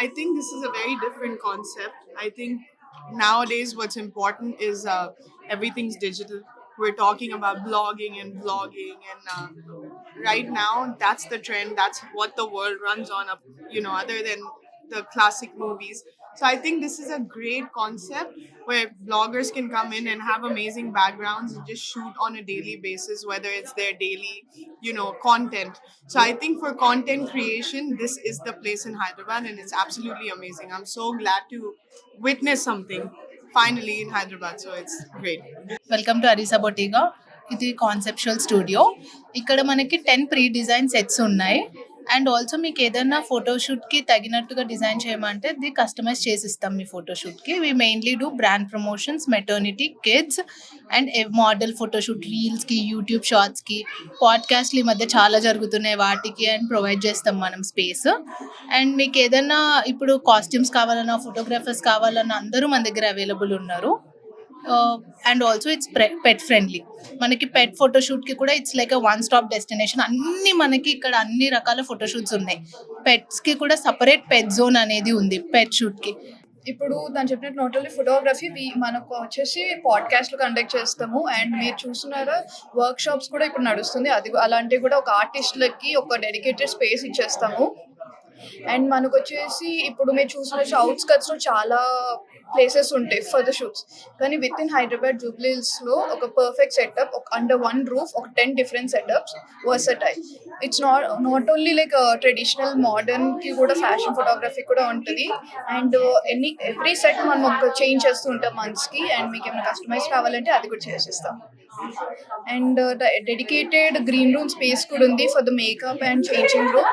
I think this is a very different concept. I think nowadays what's important is everything's digital. We're talking about blogging and vlogging, and right now that's the trend. That's what the world runs on. Other than the classic movies. So I think this is a great concept where bloggers can come in and have amazing backgrounds and just shoot on a daily basis, whether it's their daily, content. So I think for content creation, this is the place in Hyderabad, and it's absolutely amazing. I'm so glad to witness something finally in Hyderabad. So it's great. Welcome to Arisa Botiga. ఇది conceptual studio. ఇక్కడ మనకి 10 pre design sets ఉన్నాయి. And also మీకు ఏదైనా ఫోటోషూట్కి తగినట్టుగా design చేయమంటే ఇది కస్టమైజ్ చేసిస్తాం మీ ఫోటోషూట్కి. We mainly do brand promotions, maternity, kids and model photoshoot, రీల్స్కి, యూట్యూబ్ షార్ట్స్కి, పాడ్కాస్ట్లు ఈ మధ్య చాలా జరుగుతున్నాయి వాటికి అండ్ ప్రొవైడ్ చేస్తాం మనం స్పేస్. అండ్ మీకు ఏదైనా ఇప్పుడు కాస్ట్యూమ్స్ కావాలన్నా, ఫోటోగ్రాఫర్స్ కావాలన్నా అందరూ మన దగ్గర అవైలబుల్ ఉన్నారు. And also it's pet friendly. మనకి పెట్ ఫోటోషూట్కి కూడా it's like one stop destination. అన్ని మనకి ఇక్కడ అన్ని రకాల ఫోటోషూట్స్ ఉన్నాయి. పెట్స్కి కూడా సపరేట్ పెట్ జోన్ అనేది ఉంది పెట్ షూట్కి. ఇప్పుడు దాని చెప్పినట్టు నాట్ ఓన్లీ ఫోటోగ్రఫీ, మనకు వచ్చేసి పాడ్కాస్ట్లు కండక్ట్ చేస్తాము. అండ్ మీరు చూస్తున్నారా వర్క్ షాప్స్ కూడా ఇప్పుడు నడుస్తుంది. అది అలాంటివి కూడా ఒక ఆర్టిస్టులకి ఒక డెడికేటెడ్ స్పేస్ ఇచ్చేస్తాము. అండ్ మనకు వచ్చేసి ఇప్పుడు మీరు చూసిన అవుట్స్కట్స్లో చాలా ప్లేసెస్ ఉంటాయి ఫర్ ద షూట్స్, కానీ విత్ ఇన్ హైదరాబాద్ జూబ్లీహిల్స్లో ఒక పర్ఫెక్ట్ సెటప్, ఒక అండర్ వన్ రూఫ్ ఒక 10 different setups, versatile. It's not only like traditional మోడర్న్కి కూడా ఫ్యాషన్ ఫోటోగ్రఫీ కూడా ఉంటుంది. అండ్ ఎవ్రీ సెట్ మనం ఒక చేంజ్ చేస్తూ ఉంటాం మంత్స్కి. అండ్ మీకు ఏమైనా కస్టమైజ్ కావాలంటే అది కూడా చేసేస్తాం. And dedicated green room space కూడా ఉంది for the makeup and changing room.